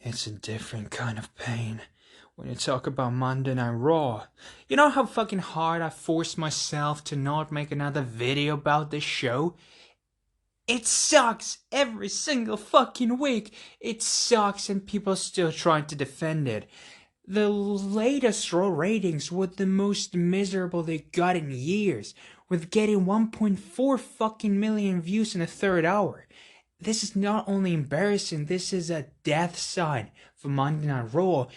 It's a different kind of pain when you talk about Monday Night Raw. You know how fucking hard I forced myself to not make another video about this show? It sucks every single fucking week. It sucks and people are still trying to defend it. The latest Raw ratings were the most miserable they got in years, with getting 1.4 fucking million views in the third hour. This is not only embarrassing, this is a death sign for Monday Night Raw,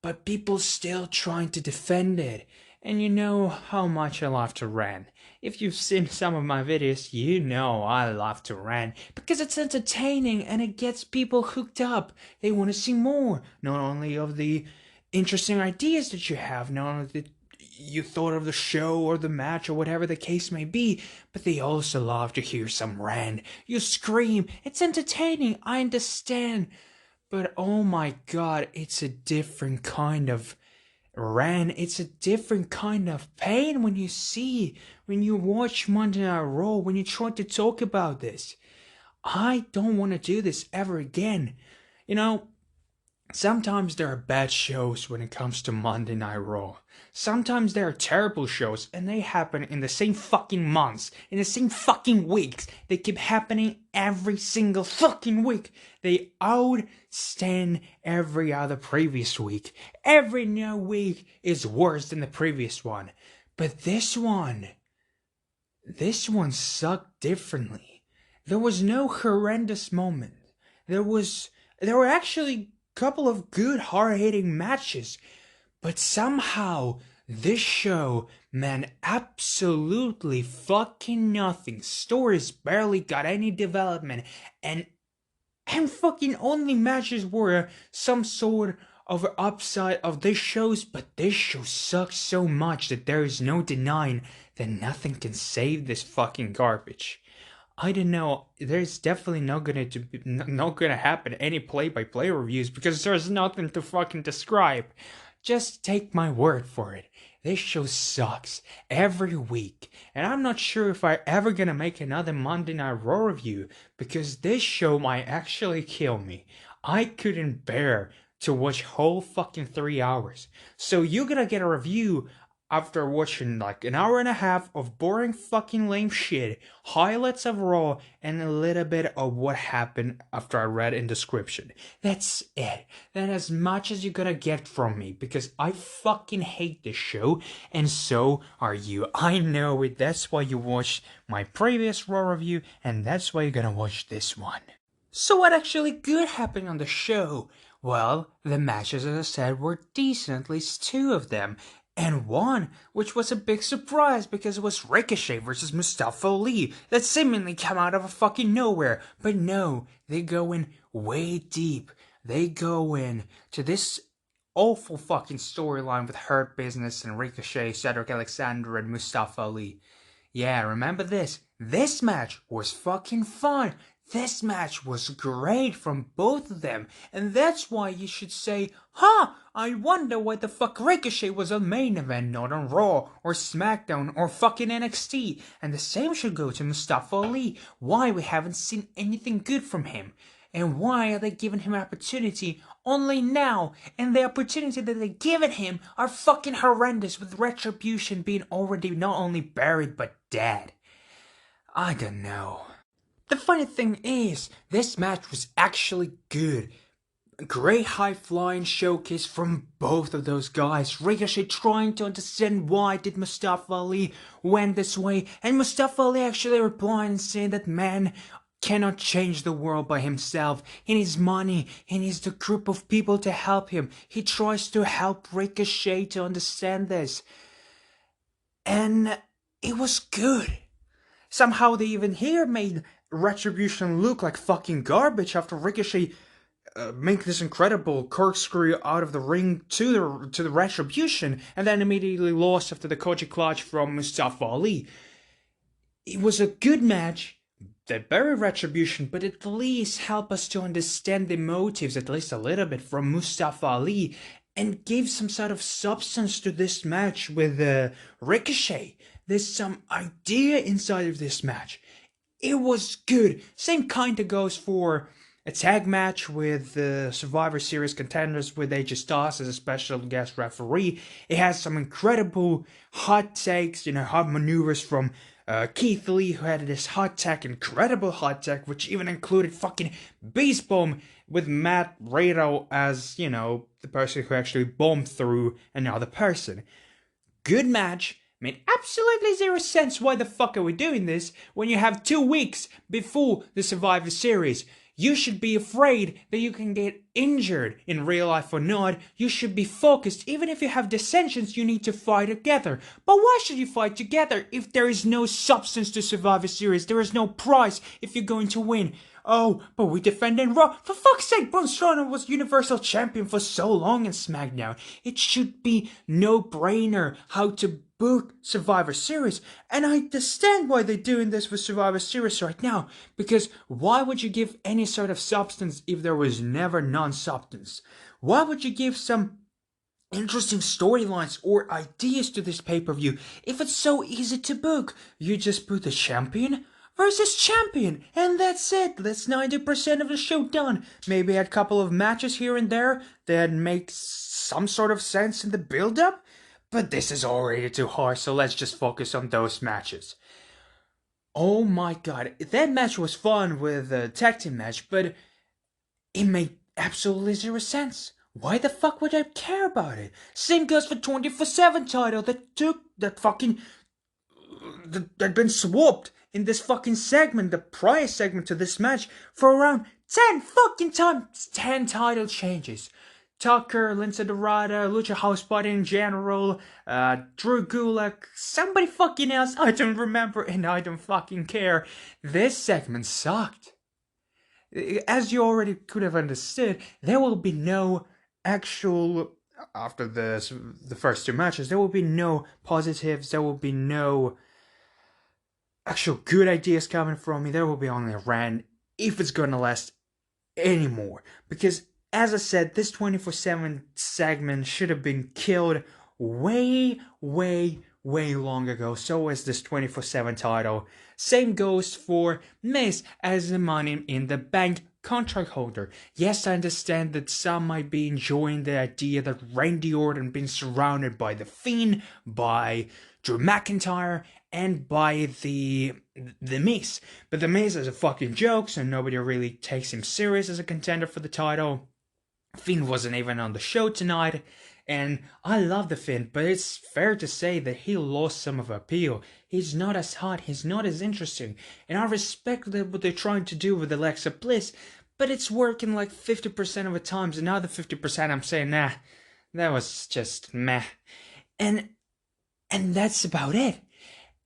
but people still trying to defend it. And you know how much I love to rant. If you've seen some of my videos, you know I love to rant because it's entertaining and it gets people hooked up. They want to see more, not only of the interesting ideas that you have, not only that you thought of the show or the match or whatever the case may be, but they also love to hear some rant. You scream, it's entertaining, I understand. But oh my god, it's a different kind of rant. It's a different kind of pain when you watch Monday Night Raw, when you try to talk about this. I don't want to do this ever again. You know, sometimes there are bad shows when it comes to Monday Night Raw. Sometimes there are terrible shows and they happen in the same fucking months, in the same fucking weeks. They keep happening every single fucking week. They outstand every other previous week. Every new week is worse than the previous one. But this one sucked differently. There was no horrendous moment. There were actually couple of good hard-hitting matches, but somehow this show meant absolutely fucking nothing. Stories barely got any development, and fucking only matches were some sort of upside of this shows, but this show sucks so much that there is no denying that nothing can save this fucking garbage. I don't know. There's definitely not gonna happen any play-by-play reviews because there's nothing to fucking describe. Just take my word for it. This show sucks every week, and I'm not sure if I'm ever gonna make another Monday Night Raw review because this show might actually kill me. I couldn't bear to watch whole fucking 3 hours. So you're gonna get a review after watching like an hour and a half of boring fucking lame shit, highlights of Raw, and a little bit of what happened after I read in description. That's it. That's as much as you're gonna get from me, because I fucking hate this show, and so are you. I know it. That's why you watched my previous Raw review, and that's why you're gonna watch this one. So what actually good happened on the show? Well, the matches, as I said, were decent, at least two of them. And one, which was a big surprise because it was Ricochet versus Mustafa Ali that seemingly came out of a fucking nowhere. But no, they go in way deep. They go in to this awful fucking storyline with Hurt Business and Ricochet, Cedric Alexander, and Mustafa Ali. Yeah, remember this? This match was fucking fun. This match was great from both of them, and that's why you should say, I wonder why the fuck Ricochet was on main event, not on Raw, or SmackDown, or fucking NXT, and the same should go to Mustafa Ali, why we haven't seen anything good from him. And why are they giving him opportunity only now? And the opportunity that they're giving him are fucking horrendous, with Retribution being already not only buried but dead. I don't know. The funny thing is, this match was actually good. A great high-flying showcase from both of those guys. Ricochet trying to understand why did Mustafa Ali went this way, and Mustafa Ali actually replying and saying that man cannot change the world by himself. He needs money. He needs the group of people to help him. He tries to help Ricochet to understand this. And it was good. Somehow they even here made Retribution look like fucking garbage after Ricochet make this incredible corkscrew out of the ring to the Retribution, and then immediately lost after the Koji Clutch from Mustafa Ali. It was a good match that buried Retribution, but at least helped us to understand the motives at least a little bit from Mustafa Ali, and gave some sort of substance to this match with Ricochet. There's some idea inside of this match. It was good. Same kind of goes for a tag match with the Survivor Series contenders with AJ Styles as a special guest referee. It has some incredible hot takes, hot maneuvers from Keith Lee, who had this incredible hot tech, which even included fucking Beast Bomb with Matt Rado as, the person who actually bombed through another person. Good match. Made absolutely zero sense. Why the fuck are we doing this when you have 2 weeks before the Survivor Series? You should be afraid that you can get injured in real life or not. You should be focused. Even if you have dissensions, you need to fight together. But why should you fight together if there is no substance to Survivor Series? There is no prize if you're going to win. Oh, but we defended Raw. For fuck's sake, Braun Strowman was Universal Champion for so long in SmackDown. It should be no-brainer how to book Survivor Series. And I understand why they're doing this with Survivor Series right now. Because why would you give any sort of substance if there was never non-substance? Why would you give some interesting storylines or ideas to this pay-per-view if it's so easy to book? You just put the champion versus champion, and that's it. That's 90% of the show done. Maybe add a couple of matches here and there that make some sort of sense in the build-up, but this is already too hard, so let's just focus on those matches. Oh my god, that match was fun with the tag team match, but it made absolutely zero sense. Why the fuck would I care about it? Same goes for 24/7 title that had been swapped in this fucking segment, the prior segment to this match, for around 10 fucking times. 10 title changes. Tucker, Lindsay Dorada, Lucha House Party in general, Drew Gulak, somebody fucking else, I don't remember and I don't fucking care. This segment sucked. As you already could have understood, there will be no actual, after the first 2 matches, there will be no positives, there will be no actual good ideas coming from me. There will be only a rant, if it's gonna last anymore. Because, as I said, this 24/7 segment should have been killed way long ago. So is this 24/7 title. Same goes for Miz as the Money in the Bank contract holder. Yes, I understand that some might be enjoying the idea that Randy Orton being surrounded by The Fiend, by Drew McIntyre, and by the Miz. But the Miz is a fucking joke, so nobody really takes him serious as a contender for the title. Fiend wasn't even on the show tonight, and I love the Fiend, but it's fair to say that he lost some of appeal. He's not as hot, he's not as interesting, and I respect what they're trying to do with Alexa Bliss, but it's working like 50% of the times, and the other 50% I'm saying, nah, that was just meh. And that's about it.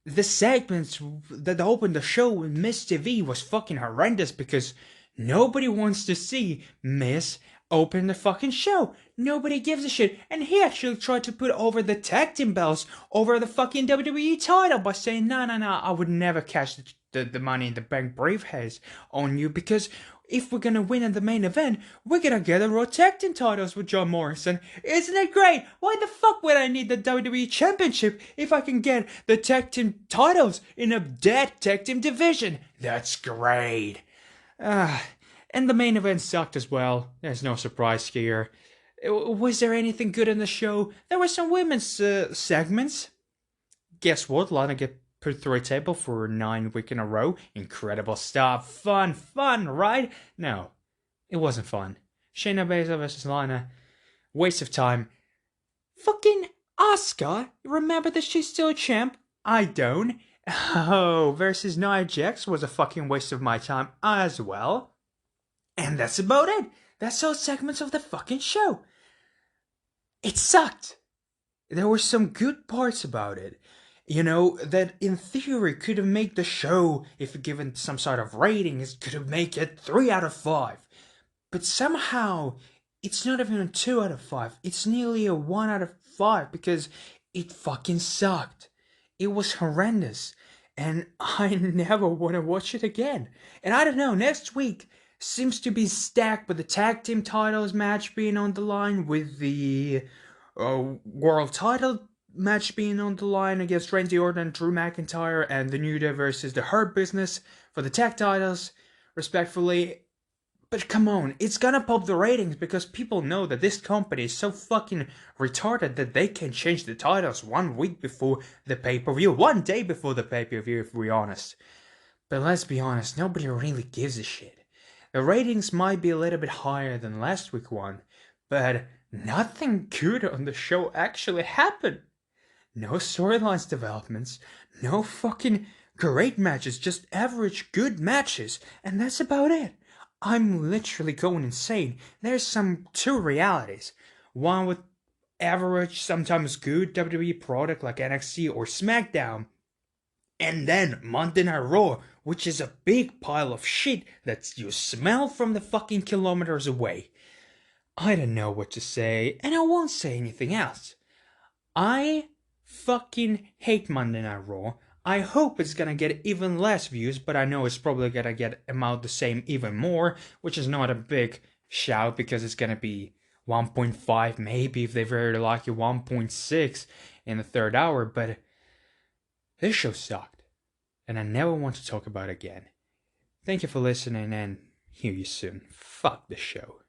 The segments that opened the show with Miz TV was fucking horrendous because nobody wants to see Miz open the fucking show. Nobody gives a shit. And he actually tried to put over the tag team belts over the fucking WWE title by saying, no, I would never catch the Money in the Bank briefcase on you because if we're gonna win in the main event, we're gonna get the Raw Tag Team titles with John Morrison. Isn't it great? Why the fuck would I need the WWE Championship if I can get the tag team titles in a dead tag team division? That's great. And the main event sucked as well. There's no surprise here. Was there anything good in the show? There were some women's segments. Guess what? Lana get put through a table for 9 weeks in a row. Incredible stuff. Fun, right? No, it wasn't fun. Shayna Baszler versus Lana. Waste of time. Fucking Asuka. Remember that she's still a champ? I don't. Oh, versus Nia Jax was a fucking waste of my time as well. And that's about it. That's all segments of the fucking show. It sucked. There were some good parts about it. That in theory could have made the show, if given some sort of rating, it could have made it 3 out of 5. But somehow, it's not even a 2 out of 5. It's nearly a 1 out of 5 because it fucking sucked. It was horrendous. And I never want to watch it again. And I don't know, next week seems to be stacked with the tag team titles match being on the line, with the world title match being on the line against Randy Orton and Drew McIntyre, and the New Day versus the Hurt Business for the tag titles, respectfully. But come on, it's gonna pop the ratings because people know that this company is so fucking retarded that they can change the titles 1 week before the pay-per-view, 1 day before the pay-per-view, if we're honest. But let's be honest, nobody really gives a shit. The ratings might be a little bit higher than last week's one, but nothing good on the show actually happened. No storylines developments, no fucking great matches, just average good matches, and that's about it. I'm literally going insane. There's two realities. One with average, sometimes good WWE product like NXT or SmackDown, and then Monday Night Raw, which is a big pile of shit that you smell from the fucking kilometers away. I don't know what to say, and I won't say anything else. I fucking hate Monday Night Raw. I hope it's gonna get even less views, but I know it's probably gonna get about the same even more, which is not a big shout because it's gonna be 1.5, maybe if they're very lucky 1.6 in the third hour, but this show sucked, and I never want to talk about it again. Thank you for listening, and hear you soon. Fuck the show.